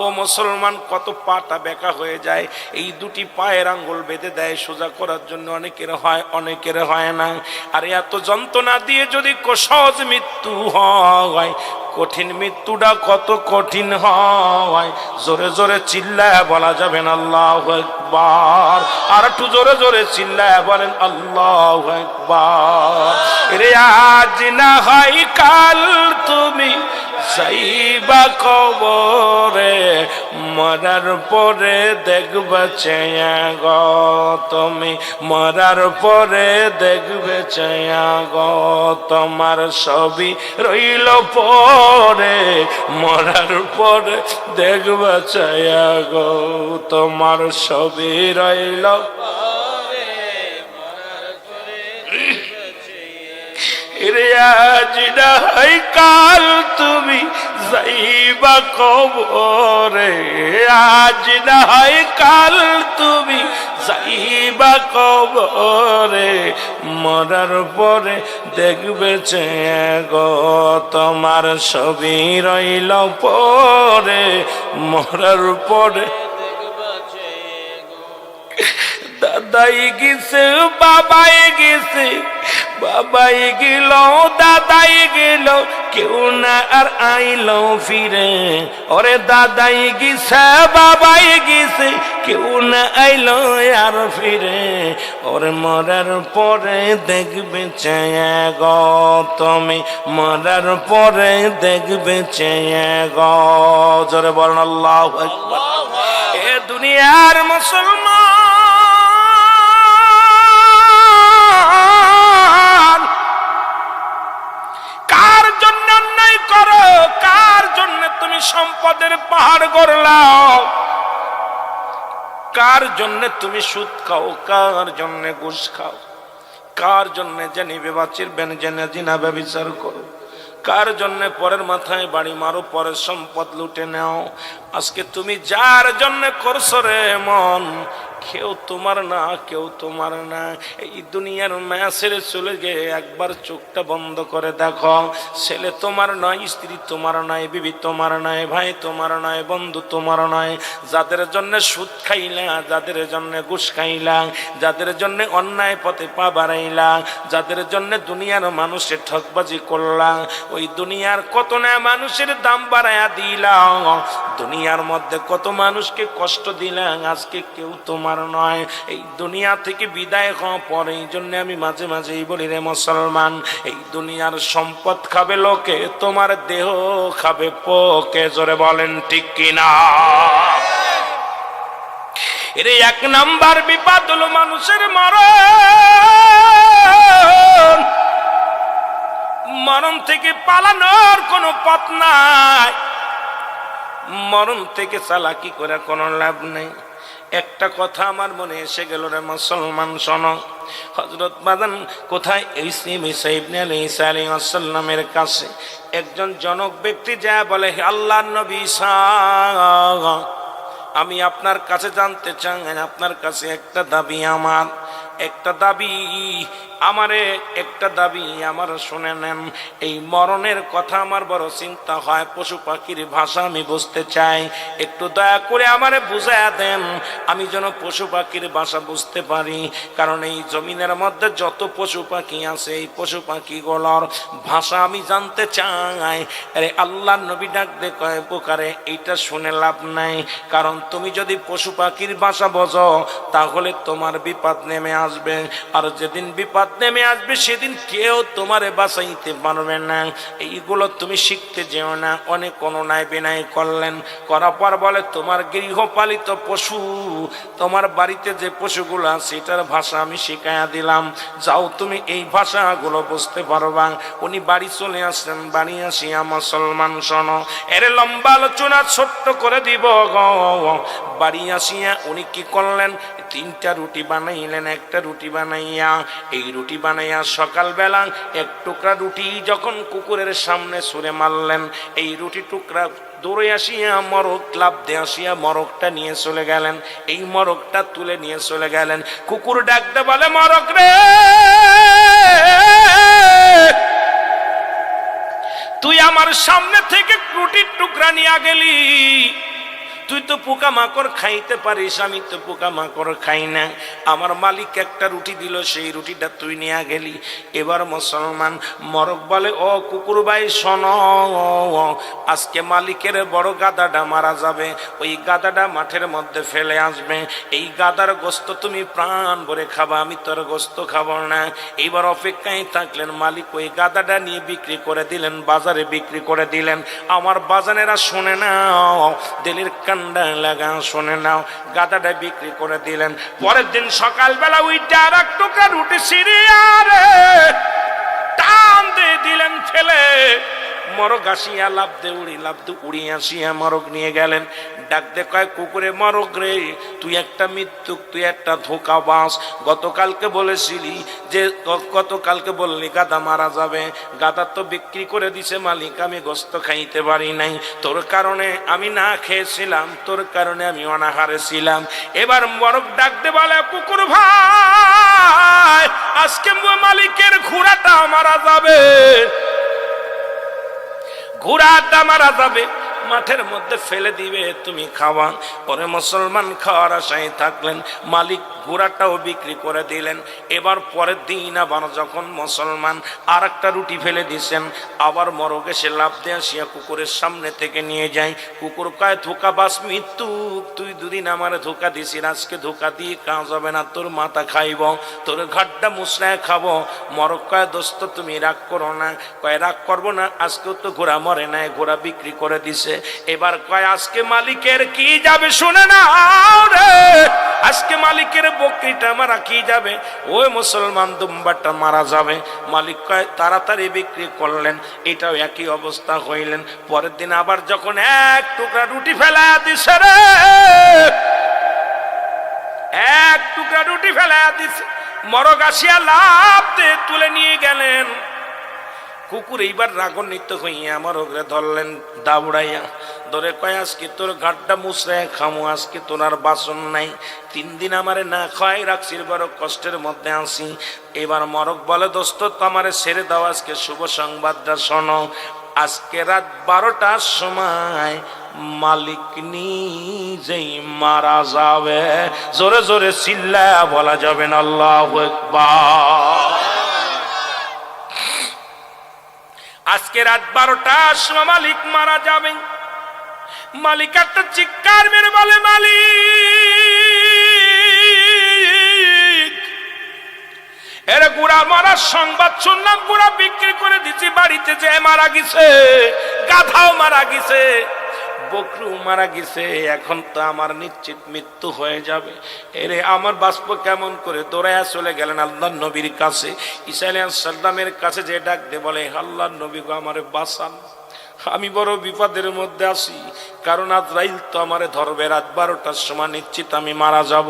Speaker 1: ও মুসলমান, কত পাটা বেঁকা হয়ে যায়। এই দুটি পায়ের আঙ্গুল বেঁধে দেয় সোজা করার জন্য, অনেকের হয়, অনেকের হয় না। আর এত যন্ত্রণা দিয়ে যদি সহজ মৃত্যু হয়, কঠিন মৃত্যুটা কত কঠিন হয়। জোরে জোরে চিল্লায় বলা যাবে না আল্লাহু আকবার। আর একটু জোরে জোরে চিল্লায় বলেন আল্লাহু আকবার। রে আজ না হয় কাল তুমি যাইবা কবরে, মরার পরে দেখবে চেয়া গো তুমি, মরার পরে দেখবে চেয়া গো, তোমার সবই রইল পরে, মরার পরে দেখবে চেয়া গো, তোমার সবই রইল পরে, মরার পরে আজ না হয় কাল তুমি যাইবা কবরে, আজ না হয় কাল তুমি যাইবা কবরে, মরার পরে দেখবে চেয়ে গো, তোমার ছবি রইল পরে, মরার পরে দাদাই গেছে, বাবাই গেছে, বাবাই গেল দাদাই গেল কেউ না আর আইলো ফিরে, ওরে দাদাই গেছে বাবাই গেছে কেউ না আইলো আর ফিরে, ওরে মরার পরে দেখবে চেয়ে গো তুমি, মরার পরে দেখবে চেয়ে গো। জোরে বলেন আল্লাহু আকবার। এ দুনিয়ার মুসলমান, কার জন্য অন্যায় করো, কার জন্য তুমি সম্পদের পাহাড় গড়লাও, কার জন্য তুমি সুদ খাও, কার জন্য ঘুষ খাও, কার জন্য জানি বেবাচির বেন জেনে জিনা ব্যভিচার করো, কার জন্য পরের মাথায় বাড়ি মারো, পরের সম্পদ লুটে নাও। আজকে তুমি যার জন্য করছো রে মন, কেউ তোমার না, কেউ তোমার না। এই দুনিয়ার মায়া ছেড়ে চলে গিয়ে একবার চোখটা বন্ধ করে দেখো, ছেলে তোমার নয়, স্ত্রী তোমার নয়, বিবি তোমার নয়, ভাই তোমার নয়, বন্ধু তোমার নয়। যাদের জন্য সুদ খাইলা, যাদের জন্য ঘুষ খাইলা, যাদের জন্য অন্যায় পথে পা বাড়াইলা, যাদের জন্য দুনিয়ার মানুষের ঠকবাজি করলা, ওই দুনিয়ার কত না মানুষের দাম বাড়াইয়া দিলা, দুনিয়ার মধ্যে কত মানুষকে কষ্ট দিলা, আজকে কেউ তোমার নয়। এই দুনিয়া থেকে বিদায় হওয়া পরে, এই জন্য আমি মাঝে মাঝেই বলি রে মুসলমান, এই দুনিয়ার সম্পদ খাবে লোকে, তোমার দেহ খাবে পোকে। জোরে বলেন ঠিক কিনা? এর এক নাম্বার বিপদ হলো মানুষের মরণ। মরণ থেকে পালানোর কোনো পথ নাই, মরণ থেকে চালাকি করে কোনো লাভ নেই। একটা কথা আমার মনে এসে গেল রে মুসলমান, শোনো। হযরত বাদান কোথায়? ঈসা ইবনে ঈসা আলাইহিস সালামের কাছে একজন জনক ব্যক্তি যা বলে, হে আল্লাহর নবী ঈসা, আমি আপনার কাছে জানতে চাই, আপনার কাছে একটা দাবি, আমার একটা দাবি, আমারে একটা দাবি আমার শুনে নেন। এই মরণের কথা আমার বড় চিন্তা হয়, পশু পাখির ভাষা আমি বুঝতে চাই, একটু দয়া করে আমারে বুঝাইয়া দেন, আমি যেন পশু পাখির ভাষা বুঝতে পারি। কারণ এই জমিনের মধ্যে যত পশু পাখি আছে, এই পশু পাখিগুলোর ভাষা আমি জানতে চাই। আরে আল্লাহর নবী ডাক দে কয়, বোকারে এইটা শুনে লাভ নাই, কারণ তুমি যদি পশু পাখির ভাষা বোঝো তাহলে তোমার বিপদ নেমে আসবে, আর যেদিন বিপদ নেমে আসবে সেদিন কেউ তোমারে বাঁচাইতে পারবে না। এইগুলো তুমি শিখতে যেও না। অনেক অনুনয় বিনয় করলেন, করার পর বলে, তোমার গৃহপালিত পশু, তোমার বাড়িতে যে পশুগুলো আছে এটার ভাষা আমি শিখাইয়া দিলাম, যাও তুমি এই ভাষাগুলো বুঝতে পারবা। উনি বাড়ি চলে আসলেন, বাড়ি আসিয়া মুসলমান শোনো, এর লম্বা আলোচনা ছোট্ট করে দিব গো। বাড়ি আসিয়া উনি কি করলেন, তিনটা রুটি বানাইলেন। একটা রুটি বানাইয়া, এই রুটি বানাইয়া সকালবেলা এক টুকরা রুটি যখন কুকুরের সামনে ছুঁড়ে মারলেন, এই রুটি টুকরা দৌড়ে আসিয়া মরক লাভ দিয়ে আসিয়া মরকটা নিয়ে চলে গেলেন, এই মরকটা তুলে নিয়ে চলে গেলেন। কুকুর ডাকতে বলে, মরক রে, তুই আমার সামনে থেকে রুটির টুকরা নিয়ে গেলি, তুই তো পোকা মাকড় খাইতে পারিস, আমি তো পোকা মাকড় খাই না। আমার মালিক একটা রুটি দিল, সেই রুটিটা তুই নিয়ে গেলি। এবার মুসলমান মরক বলে, ও কুকুর ভাই শোনো, আজকে মালিকের বড় গাদাটা মারা যাবে, ওই গাদাটা মাঠের মধ্যে ফেলে আসবে, এই গাদার গোস্ত তুমি প্রাণ ভরে খাবা, আমি তোর গোস্ত খাবো না। এইবার অপেক্ষায় থাকলেন, মালিক ওই গাদাটা নিয়ে বিক্রি করে দিলেন, বাজারে বিক্রি করে দিলেন। আমার বাজানেরা শুনে নাও, দিলের কান্ডা লাগা শুনে নাও, গাদাটা বিক্রি করে দিলেন। পরের দিন সকালবেলা ওইটা আর এক টুকরা রুটি সিরিয়া রে টান দিয়ে দিলেন ফেলে, মরক আসিয়া লাভ দে উড়ি আসিয়া মরক নিয়ে গেলেন। ডাক দে কয়, কুকুরে মরক রে, তুই একটা মৃত্যুক, তুই একটা ধোঁকাবাজ। গতকালকে বলেছিলি যে, গতকালকে বললি গাদা মারা যাবে, গাদা তো বিক্রি করে দিছে মালিক, আমি গোস্ত খাইতে পারি নাই, তোর কারণে আমি না খেয়েছিলাম, তোর কারণে আমি অনাহারে ছিলাম। এবার মরক ডাক দে বলে, কুকুর ভাই, আজকে মালিকের ঘোড়াটা মারা যাবে, ঘোড়াটা মারা যাবে, মাঠের মধ্যে ফেলে দিবে, তুমি খাওয়া। পরে মুসলমান খাওয়ার আশায় থাকলেন, মালিক ঘোড়াটাও বিক্রি করে দিলেন। এবার পরের দিন আবার যখন মুসলমান আর একটা রুটি ফেলে দিছেন, আবার মরগে সে লাফ দিয়ে আসিয়া কুকুরের সামনে থেকে নিয়ে যায়। কুকুর কয় ধোকা বাস মৃত্যু, তুই দুদিন আমার ধোকা দিছিস, আজকে ধোকা দিয়ে কাজ হবে না, তোর মাথা খাইব, তোর ঘাটটা মুসড়ায় খাবো। মরগ কয় দোস্ত তুমি রাগ করো না। কয় রাগ করবো না, আজকেও তো ঘোড়া মরে নাই, ঘোড়া বিক্রি করে দিছে। এবার কয় আজকে মালিকের কি যাবে শুনে না রে, আজকে মালিকের বকরিটা মারা কি যাবে, ওই মুসলমান দুম্বাটা মারা যাবে। মালিক কয় তাড়াতাড়ি বিক্রি করলেন। এটাও একই অবস্থা হইলেন। পরের দিন আবার যখন এক টুকরা রুটি ফেলা দিছে রে, এক টুকরা রুটি ফেলা দিছে, মরগ আসিয়া লাফ দিয়ে তুলে নিয়ে গেলেন। কুকুর এইবার রাগান্বিত হইয়া মরগরে ধরলেন দাবড়াইয়া, ধরে কয় আজকে তোর ঘাটটা মুসরায় খামু, আজকে তোর আর বাসন নাই, 3 দিন আমারে না খাওয়াই রাখছিস, বড় কষ্টের মধ্যে আসি। এবার মরগ বলে দোস্ত আমারে ছেড়ে দাও, আজকে শুভ সংবাদটা শোনো, আজকে রাত 12টার সময় মালিক নিজেই মারা যাবে। জোরে জোরে চিল্লা বলা যাবে না আল্লাহু আকবার। আজকে রাত 12টার সময় মালিক মারা যাবে। মালিক একটা চিৎকার মেরে বলে মালিক, এর গুড়া মারার সংবাদ শুনলাম, গুড়া বিক্রি করে দিচ্ছি, বাড়িতে যে মারা গেছে, গাধাও মারা গেছে, বকরু মারা গেছে, এখন তো আমার নিশ্চিত মৃত্যু হয়ে যাবে। এরে আমার বাষ্প কেমন করে দৌড়াইয়া চলে গেলেন আল্লাহর নবীর কাছে। ঈসা আলাইহিস সালামের কাছে যে ডাক দিয়ে বলে আল্লাহর নবী গো আমারে বাঁচান, আমি বড় বিপদের মধ্যে আছি, কারণ আজরাইল তো আমারে ধরবে, রাত 12টার সময় নিশ্চিত আমি মারা যাব,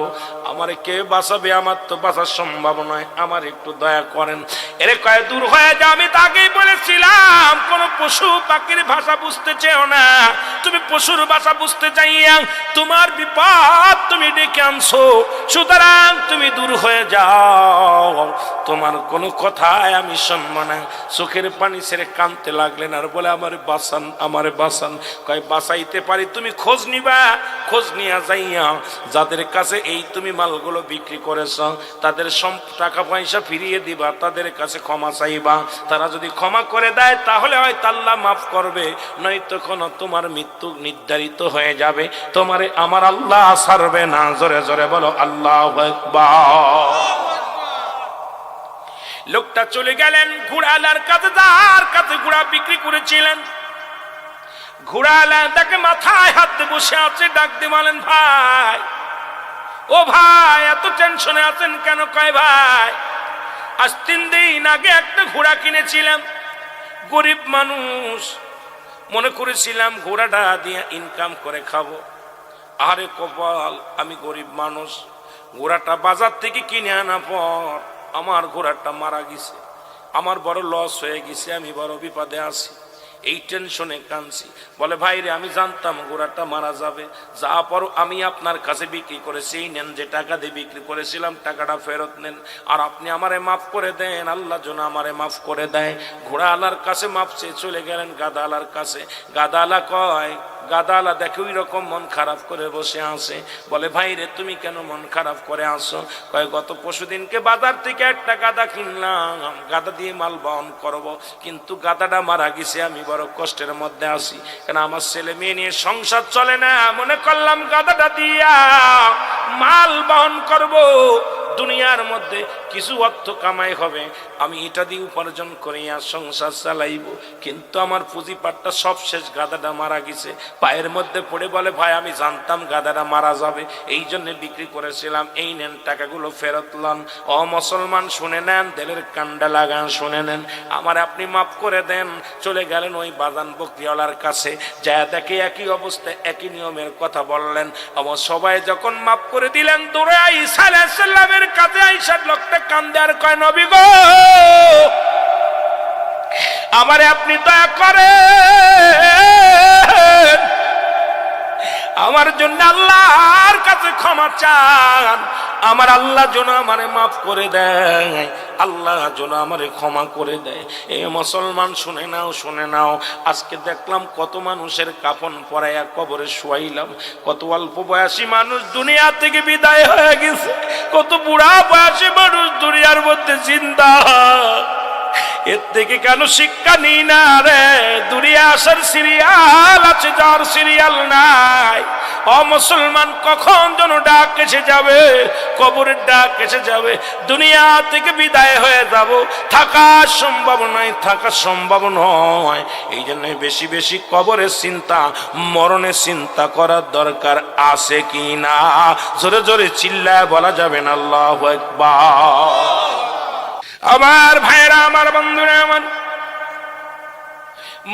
Speaker 1: আমারে কে বাঁচাবে, আমার তো বাঁচার সম্ভব নয়, আমার একটু দয়া করেন। এরে কয় দূর হয়ে যা, আমি তাকেই বলেছিলাম কোন পশু পাখির ভাষা বুঝতে চেও না, তুমি পশুর ভাষা বুঝতে চাইয়া তোমার বিপদ তুমি ডেকে আনছো, সুতরাং তুমি দূর হয়ে যাও, তোমার কোনো কথায় আমি শুনবো না। চোখের পানি ছেড়ে কাঁদতে লাগলেন আর বলে আমারে বাঁচান, আমারে বাঁচান। কয় বাঁচাইতে পারি, তুমি খোঁজ নিবা, খোঁজ নিয়া যাইয়া যাদের কাছে এই তুমি মালগুলো বিক্রি করেছ তাদের সব টাকা পয়সা ফিরিয়ে দিবা, তাদের কাছে ক্ষমা চাইবা, তারা যদি ক্ষমা করে দেয় তাহলে হয়তো আল্লাহ মাফ করবে, নয়তো কোনো তোমার মৃত্যু নির্ধারিত হয়ে যাবে, তোমারে আমার আল্লাহ ছাড়বে না। জোরে জোরে বলো আল্লাহু আকবার। লোকটা চলে গেলেন ঘোড়ালার কাছে, যার কাছে ঘোড়া বিক্রি করেছিলেন। ঘোড়ালা তাকে মাথায় হাত দিয়ে বসে আছে, ডাক দিয়ে বলেন ভাই, ও ভাই এত টেনশনে আছেন কেন? কয় ভাই আজ 3 দিন আগে একটা ঘোড়া কিনেছিলাম, গরিব মানুষ, মনে করেছিলাম ঘোড়াটা দিয়ে ইনকাম করে খাবো। আরে কপাল, আমি গরিব মানুষ, ঘোড়াটা বাজার থেকে কিনে আনা পর আমার ঘোড়াটা মারা গেছে, আমার বড় লস হয়ে গেছে, আমি বড় বিপদে আছি, এই টেনশনে কাঁদছি। বলে ভাই রে, আমি জানতাম ঘোড়াটা মারা যাবে, যা পর আমি আপনার কাছে বিক্রি করেছি, এই নেন, যে টাকা দিয়ে বিক্রি করেছিলাম টাকাটা ফেরত নেন, আর আপনি আমারে মাফ করে দেন, আল্লাহ যেন আমারে মাফ করে দেয়। ঘোড়া আলার কাছে মাফ চেয়ে চলে গেলেন গাদা আলার কাছে। গাদা আলা কয়, গাদালা দেখে ওই রকম মন খারাপ করে বসে আছে। বলে ভাই রে, তুমি কেন মন খারাপ করে আসো? কয় গত পরশুদিনকে বাজার থেকে একটা গাদা কিনলাম, গাদা দিয়ে মাল বহন করবো, কিন্তু গাদাটা মারা গেছে, আমি বড় কষ্টের মধ্যে আছি, কেন আমার ছেলে মেয়ে নিয়ে সংসার চলে না, মনে করলাম গাদাটা দিয়া মাল বহন করব, দুনিয়ার মধ্যে কিছু অর্থ কামাই হবে, আমি এটা দিয়ে উপার্জন করিয়া সংসার চালাইব, কিন্তু আমার পুঁজিপাটটা সব শেষ, গাদাটা মারা গেছে। পায়ের মধ্যে পড়ে বলে ভাই, আমি জানতাম গাদাটা মারা যাবে, এই জন্য বিক্রি করেছিলাম, এই নেন টাকাগুলো ফেরত লন। ও মুসলমান শুনে নেন, দিলের কান্ডা লাগান, শুনে নেন, আমার আপনি মাফ করে দেন। চলে গেলেন ওই বাজান বকরিওয়ালার কাছে, যা দেখে একই অবস্থায় একই নিয়মের কথা বললেন। আমার সবাই যখন মাফ করে দিলেন, দৌড়ে ঈসা আলাইহিস সালামের কাছে আইসা লোকটা কান্দে আর কয় নবী গো, আমারে আপনি দয়া করেন, আমার জন্য আল্লাহর কাছে ক্ষমা চান, আমার আল্লাহ যেন আমারে মাফ করে দেয়। আল্লাহ যেন আমারে ক্ষমা করে দেয়। এ মুসলমান শুনে নাও, শুনে নাও, আজকে দেখলাম কত মানুষের কাফন পরাইয়া কবরে শুয়াইলাম, কত অল্প বয়সী মানুষ দুনিয়া থেকে বিদায় হয়ে গেছে, কত বুড়া বয়সী মানুষ দুনিয়ার মধ্যে জিন্দা। এর থেকে কেন শিক্ষা নিই না রে? দুনিয়া আসার সিরিয়াল আছে, যার সিরিয়াল নাই। ও মুসলমান, কখন যেন ডাক এসে যাবে, কবরের ডাক এসে যাবে, দুনিয়া থেকে বিদায় হয়ে যাব, থাকা সম্ভব নয়, থাকা সম্ভব নয়। এই জন্য বেশি বেশি কবরের চিন্তা, মরণের চিন্তা করার দরকার আছে কি না? জোরে জোরে চিল্লায় বলা যাবে না আল্লাহু আকবার। আমার ভাইরা, আমার বন্ধুরা, আমার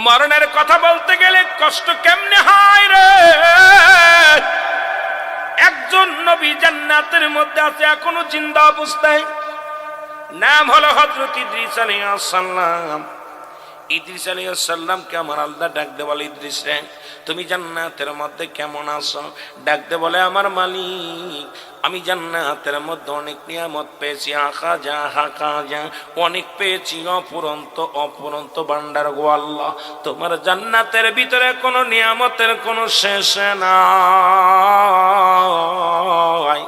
Speaker 1: মরণের কথা বলতে গেলে কষ্ট কেমনে হয় রে? একজন নবী জান্নাতের মধ্যে আছে এখনো জিন্দা অবস্থায়, নাম হলো হযরত ইদ্রিস আলাইহিস সালাম। ইদ্রিস আলাইহিস সালামকে আমার আল্লাহ ডাক দে বলে, ইদ্রিস রে তুমি জান্নাতের মধ্যে কেমন আছো? ডাক দে বলে, আমার মালিক আমি জান্নাতের মধ্যে অনেক নিয়ামত পেয়েছি, আখা যা হাকা যা, অনেক পেয়েছি, অপুরন্ত অপুরন্ত ভান্ডার গো আল্লাহ। তোমার জান্নাতের ভিতরে কোনো নিয়ামতের কোনো শেষ নাই,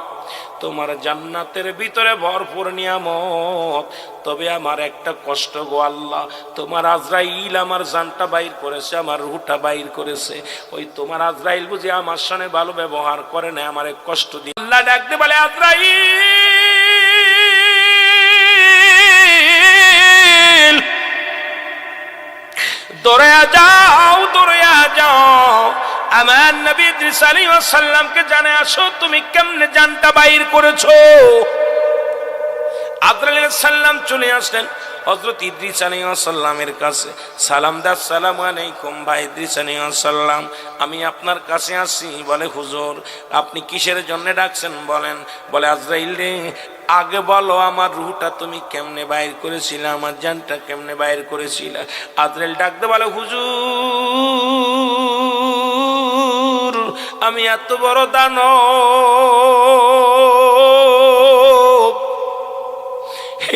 Speaker 1: তোমার জান্নাতের ভিতরে ভরপুর নিয়ামত। তবে আমার একটা কষ্ট গো আল্লাহ, তোমার আজরাইল আমার জানটা বাইর করেছে, আমার রুহটা বাইর করেছে, ওই তোমার আজরাইল বুঝি আমার সাথে ভালো ব্যবহার করে না, আমার কষ্ট দিয়ে। আল্লাহ ডাকতে বলে, আজরাইল দৌড়ে যাও, দৌড়ে যাও, আমার নবী ইদ্রিস আলাইহিস সালামকে জানে আসো তুমি কেমনে জানটা বাইর করেছো। আজরাইল আলাইহিস সালাম চলে আসলেন হযরত ইদ্রিস আলাইহিস সালামের কাছে, সালাম দা, আসসালামু আলাইকুম ভাই ইদ্রিস আলাইহিস সালাম, আমি আপনার কাছে আসি। বলে, হুজুর আপনি কিসের জন্য ডাকছেন বলেন? বলে, আজরাইল রে আগে বলো আমার রূহটা তুমি কেমনে বাইর করেছিলে, আমার জানটা কেমনে বাইর করেছিলে? আজরাইল ডাকতে বলে, হুজুর আমি এত বড় দানব,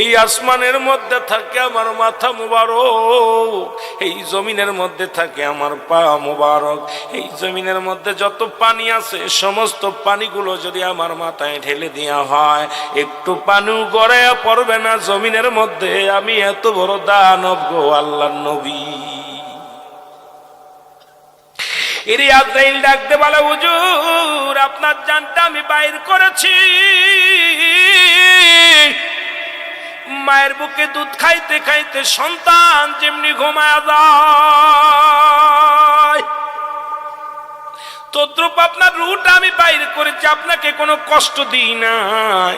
Speaker 1: এই আসমানের মধ্যে থাকে আমার মাথা মুবারক, এই জমিনের মধ্যে থাকে আমার পা মুবারক, এই জমিনের মধ্যে যত পানি আছে সমস্ত পানিগুলো যদি আমার মাথায় ঢেলে দেওয়া হয় একটু পানিও গড়ে পড়বে না জমিনের মধ্যে। আমি এত বড় দানব গো আল্লাহর নবী। এর আজরাইল ডাকতে বলে, হুজুর আপনার জানটা আমি বাইর করেছি, মায়ের বুকে দুধ খাইতে খাইতে সন্তান যেমনি ঘুমায় যায় তদ্রূপ আপনার রূহটা আমি বাইর করেছি, আপনাকে কোনো কষ্ট দিই নাই,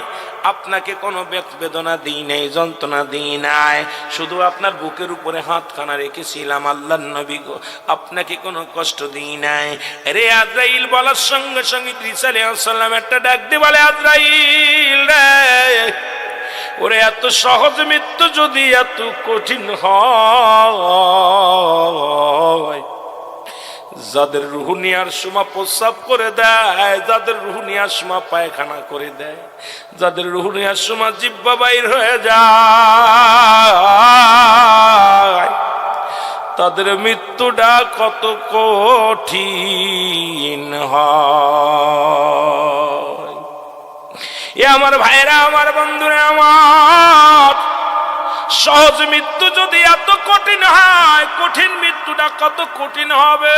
Speaker 1: আপনাকে কোনো বেদনা দিই নাই, যন্ত্রণা দিই নাই, শুধু আপনার বুকের উপরে হাতখানা রেখেছিলাম আল্লাহর নবী গো, আপনাকে কোনো কষ্ট দিই নাই। রে আজরাইল বলার সঙ্গে সঙ্গে ইদ্রিস আলাইহিস সালাম একটা ডাক দিয়ে বলে, আজরাইল রে ওরে এত সহজ মৃত্যু যদি এত কঠিন হয়, যাদের রূহ নেয়ার সময় প্রস্রাব করে দেয়, যাদের রূহ নেয়ার সময় পায়খানা করে দেয়, যাদের রূহ নেয়ার সময় জিহ্বা বাইর হয়ে যায়, তাদের মৃত্যুটা কত কঠিন হয়। এ আমার ভাইরা, আমার বন্ধুরা, আমার সহজ মৃত্যু যদি এত কঠিন হয়, কঠিন মৃত্যুটা কত কঠিন হবে।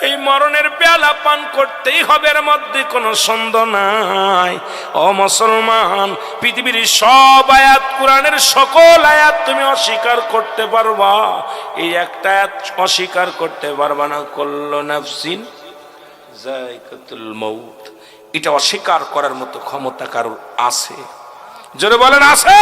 Speaker 1: এই মরণের পেয়ালা পান করতেই হবে, এর মধ্যে কোনো সন্দেহ নাই। ও মুসলমান, পৃথিবীর সব আয়াত, কোরআনের সকল আয়াত তুমি অস্বীকার করতে পারবা, এই একটা আয়াত অস্বীকার করতে পারবা না, কুল্লু নাফসিন যায়কাতুল মাউত। এটা অস্বীকার করার মতো ক্ষমতা কারোর আছে? জোরে বলেন আছে?